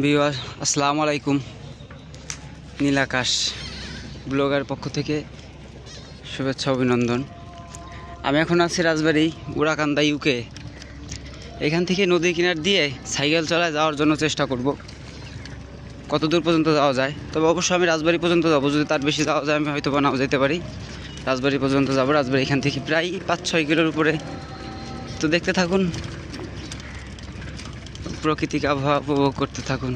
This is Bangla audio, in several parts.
ভিউয়ার আসসালামু আলাইকুম। নীল আকাশ ব্লগার পক্ষ থেকে শুভেচ্ছা অভিনন্দন। আমি এখন আছি রাজবাড়ী উড়াকান্দা ইউকে। এখান থেকে নদীর কিনার দিয়ে সাইকেল চালায় যাওয়ার জন্য চেষ্টা করব, কত দূর পর্যন্ত যাওয়া যায়। তবে অবশ্যই আমি রাজবাড়ী পর্যন্ত যাবো, যদি তার বেশি যাওয়া যায় আমি হয়তো বা নাও যেতে পারি। রাজবাড়ী পর্যন্ত যাবো। রাজবাড়ী এখান থেকে প্রায় 5-6 কিলোর উপরে। তো দেখতে থাকুন, প্রাকৃতিক আবহাওয়া উপভোগ করতে থাকুন।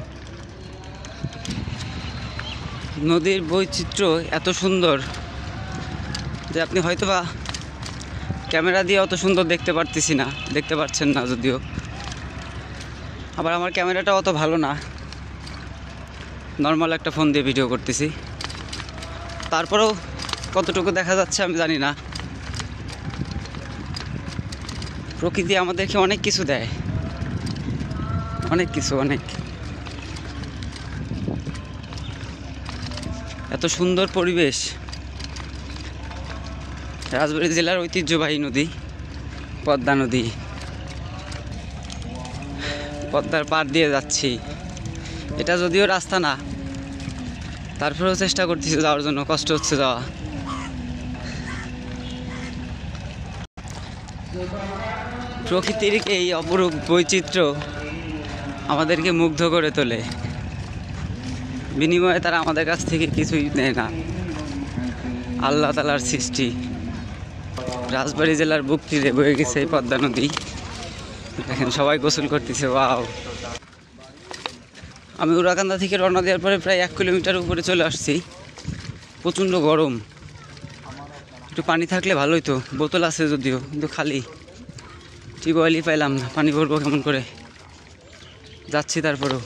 নদীর বৈচিত্র্য এত সুন্দর যে আপনি হয়তোবা ক্যামেরা দিয়ে অত সুন্দর দেখতে পারছেন না যদিও। আবার আমার ক্যামেরাটা অত ভালো না, নর্মাল একটা ফোন দিয়ে ভিডিও করতেছি, তারপরেও কতটুকু দেখা যাচ্ছে আমি জানি না। প্রকৃতি আমাদেরকে অনেক কিছু দেয়, অনেক এত সুন্দর পরিবেশ। রাজবাড়ী জেলার ঐতিহ্যবাহী নদী পদ্মা নদী, পদ্মার পাড় দিয়ে যাচ্ছি। এটা যদিও রাস্তা না, তারপরেও চেষ্টা করতেছি যাওয়ার জন্য, কষ্ট হচ্ছে যাওয়া। প্রকৃতির এই অপরূপ বৈচিত্র্য আমাদেরকে মুগ্ধ করে তোলে, বিনিময়ে তারা আমাদের কাছ থেকে কিছুই নেয় না। আল্লাহ তাআলার সৃষ্টি। রাজবাড়ী জেলার বুক তীরে বয়ে গেছে এই পদ্মা নদী। দেখেন সবাই গোসল করতেছে। ওয়াও! আমি উড়াকান্দা থেকে রওনা দেওয়ার পরে প্রায় 1 কিলোমিটার উপরে চলে আসছি। প্রচণ্ড গরম, একটু পানি থাকলে ভালোই তো। বোতল আছে যদিও, কিন্তু খালি। টিউবওয়েলই পাইলাম না, পানি ভরবো কেমন করে? যাচ্ছি তারপরেও।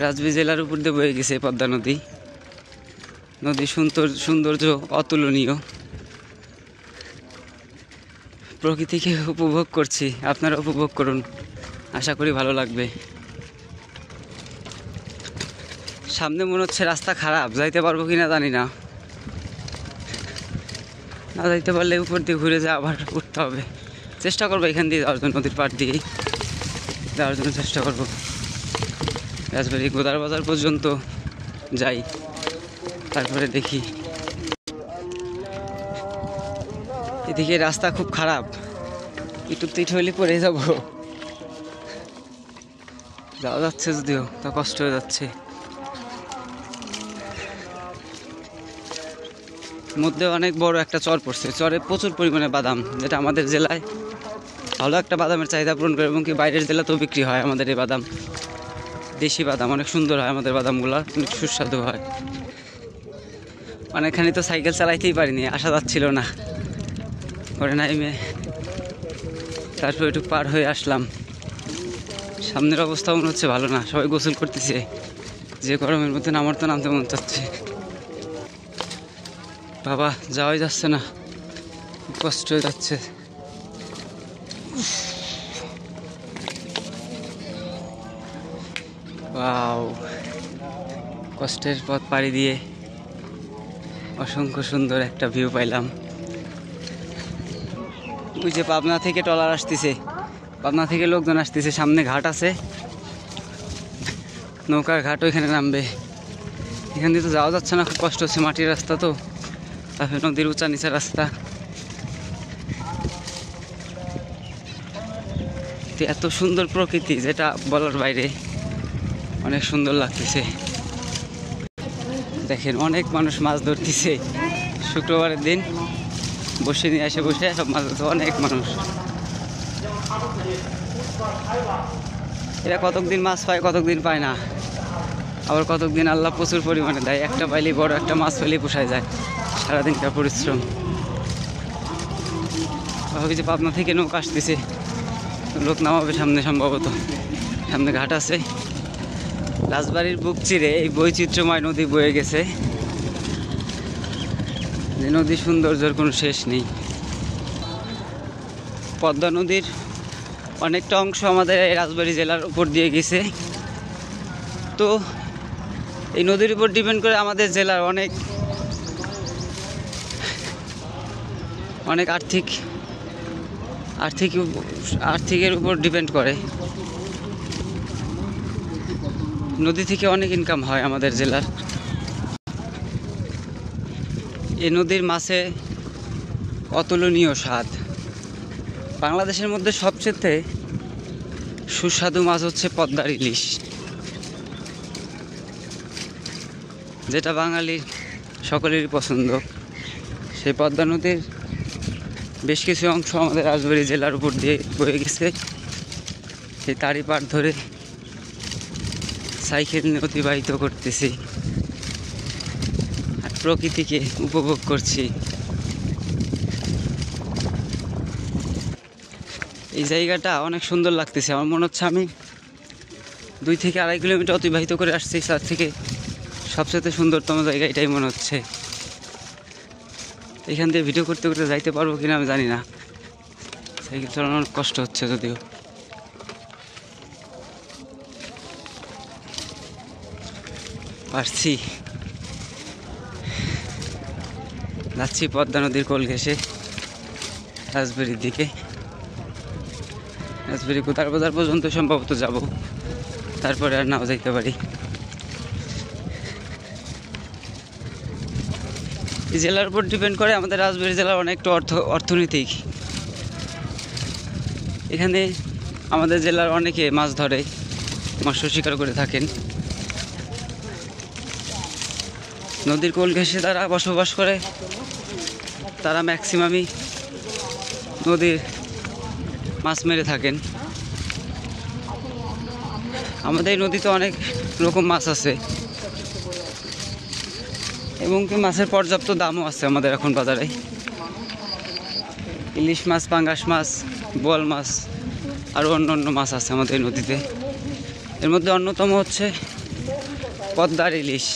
রাজবাড়ী জেলার উপর দিয়ে বয়ে গেছে পদ্মা নদী। নদীর সৌন্দর্য অতুলনীয়। প্রকৃতিকে উপভোগ করছি, আপনারা উপভোগ করুন, আশা করি ভালো লাগবে। সামনে মনে হচ্ছে রাস্তা খারাপ, যাইতে পারবো কিনা জানি না। না যাইতে পারলে উপর দিয়ে ঘুরে যা আবার উঠতে হবে। চেষ্টা করবো এখান দিয়ে যাওয়ার জন্য, নদীর পাড় দিয়েই যাওয়ার জন্য চেষ্টা করবো। রাজবাড়ী গোদার বাজার পর্যন্ত যাই, তারপরে দেখি। এদিকে রাস্তা খুব খারাপ, একটু তিট হইলে পরে যাবো। যাওয়া যাচ্ছে যদিও, তা কষ্ট হয়ে যাচ্ছে। মধ্যে অনেক বড় একটা চর পড়ছে, চরে প্রচুর পরিমাণে বাদাম, যেটা আমাদের জেলায় ভালো একটা বাদামের চাহিদা পূরণ করে, এবং কি বাইরের জেলাতেও বিক্রি হয় আমাদের এই বাদাম। দেশি বাদাম অনেক সুন্দর হয়, আমাদের বাদামগুলো অনেক সুস্বাদু হয়। অনেকখানি তো সাইকেল চালাইতেই পারিনি, আসা যাচ্ছিল না। পরে নাইমে তারপর একটু পার হয়ে আসলাম। সামনের অবস্থা মনে হচ্ছে ভালো না, সবাই গোসল করতেছে। যে গরমের মধ্যে আমার তো নামতে মন চাচ্ছে। বাবা, যাওয়াই যাচ্ছে না, খুব কষ্ট হয়ে যাচ্ছে। ওয়াও! কষ্টের পথ পাড়ি দিয়ে অসংখ্য সুন্দর একটা ভিউ পাইলাম। ওই যে পাবনা থেকে ট্রলার আসতেছে, পাবনা থেকে লোকজন আসতেছে। সামনে ঘাট আছে, নৌকার ঘাট, ওইখানে নামবে। এখান দিয়ে তো যাওয়া যাচ্ছে না, খুব কষ্ট হচ্ছে। মাটির রাস্তা তো, তারপরে নদীর উঁচা নিচা রাস্তা। এত সুন্দর প্রকৃতি যেটা বলার বাইরে, অনেক সুন্দর লাগতেছে। দেখেন অনেক মানুষ মাছ ধরতেছে, শুক্রবারের দিন বসে নিয়ে এসে বসে সব মাছ ধরতে অনেক মানুষ। এরা কতক দিন মাছ পায়, কতক দিন পায় না। আবার কতক দিন আল্লাহ প্রচুর পরিমাণে দেয়, একটা পাইলেই বড় একটা মাছ পাইলেই পোষায় যায়। সারাদিনকার পরিশ্রম। ভাবি যে পাবনা থেকে নৌকা আসতেছে, লোক নামাবে সামনে, সম্ভবত সামনে ঘাট আছে। রাজবাড়ির বুক চিরে এই বৈচিত্র্যময় নদী বয়ে গেছে, যে নদীর সৌন্দর্যের কোনো শেষ নেই। পদ্মা নদীর অনেকটা অংশ আমাদের এই রাজবাড়ী জেলার উপর দিয়ে গেছে। তো এই নদীর উপর ডিপেন্ড করে আমাদের জেলার অনেক আর্থিকের উপর ডিপেন্ড করে। নদী থেকে অনেক ইনকাম হয় আমাদের জেলার। এই নদীর মাছে অতুলনীয় স্বাদ। বাংলাদেশের মধ্যে সবচেয়ে সুস্বাদু মাছ হচ্ছে পদ্মার ইলিশ, যেটা বাঙালির সকলেরই পছন্দ। সেই পদ্মা নদীর বেশ কিছু অংশ আমাদের রাজবাড়ী জেলার উপর দিয়ে বয়ে গেছে। সেই তারই পাড় ধরে সাইকেল নিয়ে অতিবাহিত করতেছি আর প্রকৃতিকে উপভোগ করছি। এই জায়গাটা অনেক সুন্দর লাগতেছে। আমার মনে হচ্ছে আমি 2 থেকে 2.5 কিলোমিটার অতিবাহিত করে আসছি। তার থেকে সবচেয়ে সুন্দরতম জায়গা এটাই মনে হচ্ছে। এখান থেকে ভিডিও করতে করতে যাইতে পারবো কিনা আমি জানি না। সাইকেল চালানো অনেক কষ্ট হচ্ছে, যদিও পারছি। যাচ্ছি পদ্মা নদীর কোল ঘেঁষে রাজবাড়ির দিকে। রাজবাড়ি কোতার বাজার পর্যন্ত সম্ভবত যাব, তারপরে আর নাও যাইতে পারি। এই জেলার উপর ডিপেন্ড করে আমাদের রাজবাড়ী জেলার অনেকটা অর্থনৈতিক। এখানে আমাদের জেলার অনেকে মাছ ধরে, মৎস্য শিকার করে থাকেন। নদীর কোল ঘেঁষে তারা বসবাস করে, তারা ম্যাক্সিমামই নদীর মাছ মেরে থাকেন। আমাদের এই নদীতে অনেক রকম মাছ আছে এবং কি মাছের পর্যাপ্ত দামও আছে আমাদের এখন বাজারে। ইলিশ মাছ, পাঙ্গাস মাছ, বোয়াল মাছ আরও অন্য মাছ আছে আমাদের এই নদীতে। এর মধ্যে অন্যতম হচ্ছে পদ্মার ইলিশ,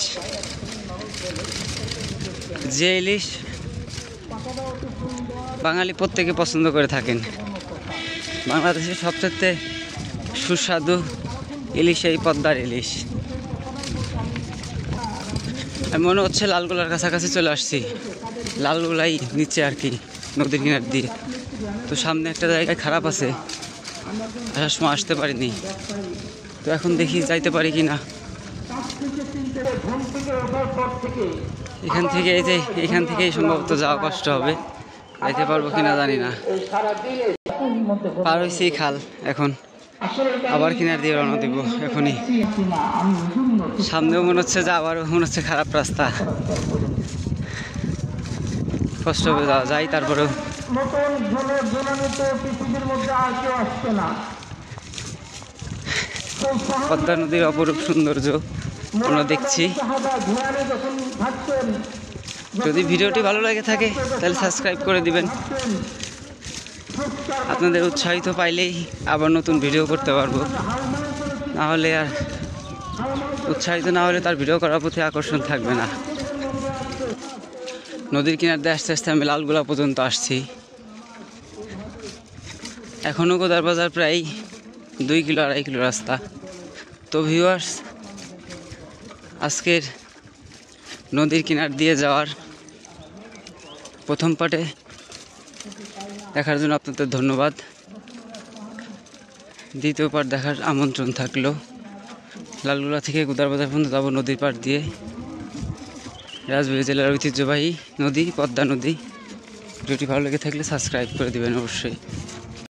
যে ইলিশ বাঙালি প্রত্যেকে পছন্দ করে থাকেন। বাংলাদেশের সবচেয়ে সুস্বাদু ইলিশ এই পদ্মার ইলিশ। মনে হচ্ছে লালগোলার কাছাকাছি চলে আসছি। লালগোলাই নিচে আর কি, নদীর কিনার দিয়ে। তো সামনে একটা জায়গায় খারাপ আছে, আসার সময় আসতে পারিনি। তো এখন দেখি যাইতে পারি কি না। এখান থেকেই সম্ভবত যাওয়া কষ্ট হবে, যাইতে পারবো কিনা জানি না। পার হয়েছি খাল, এখন আবার কিনার দিয়ে রওনা দিব এখনই। সামনেও মনে হচ্ছে যে আবারও মনে হচ্ছে খারাপ রাস্তা, কষ্ট হবে যাওয়া যায়। তারপরেও পদ্মা নদীর অপরূপ সৌন্দর্য আমরা দেখছি। যদি ভিডিওটি ভালো লাগে থাকে তাহলে সাবস্ক্রাইব করে দিবেন। আপনাদের উৎসাহিত পাইলেই আবার নতুন ভিডিও করতে পারবো, না হলে আর উৎসাহিত না হলে তার ভিডিও করার প্রতি আকর্ষণ থাকবে না। নদীর কিনার দিয়ে আস্তে আস্তে আমি লালগোলা পর্যন্ত আসছি। এখনও কোদার বাজার প্রায় 2 কিলো 2.5 কিলো রাস্তা। তো ভিউয়ার্স, আজকের নদীর কিনার দিয়ে যাওয়ার প্রথম পার্টে দেখার জন্য আপনাদের ধন্যবাদ। দ্বিতীয় পার্ট দেখার আমন্ত্রণ থাকলো। লালগোলা থেকে কোদার বাজার পর্যন্ত যাবো নদীর পাড় দিয়ে। রাজবাড়ী জেলার ঐতিহ্যবাহী নদী পদ্মা নদী। ভিডিওটি ভালো লেগে থাকলে সাবস্ক্রাইব করে দিবেন অবশ্যই।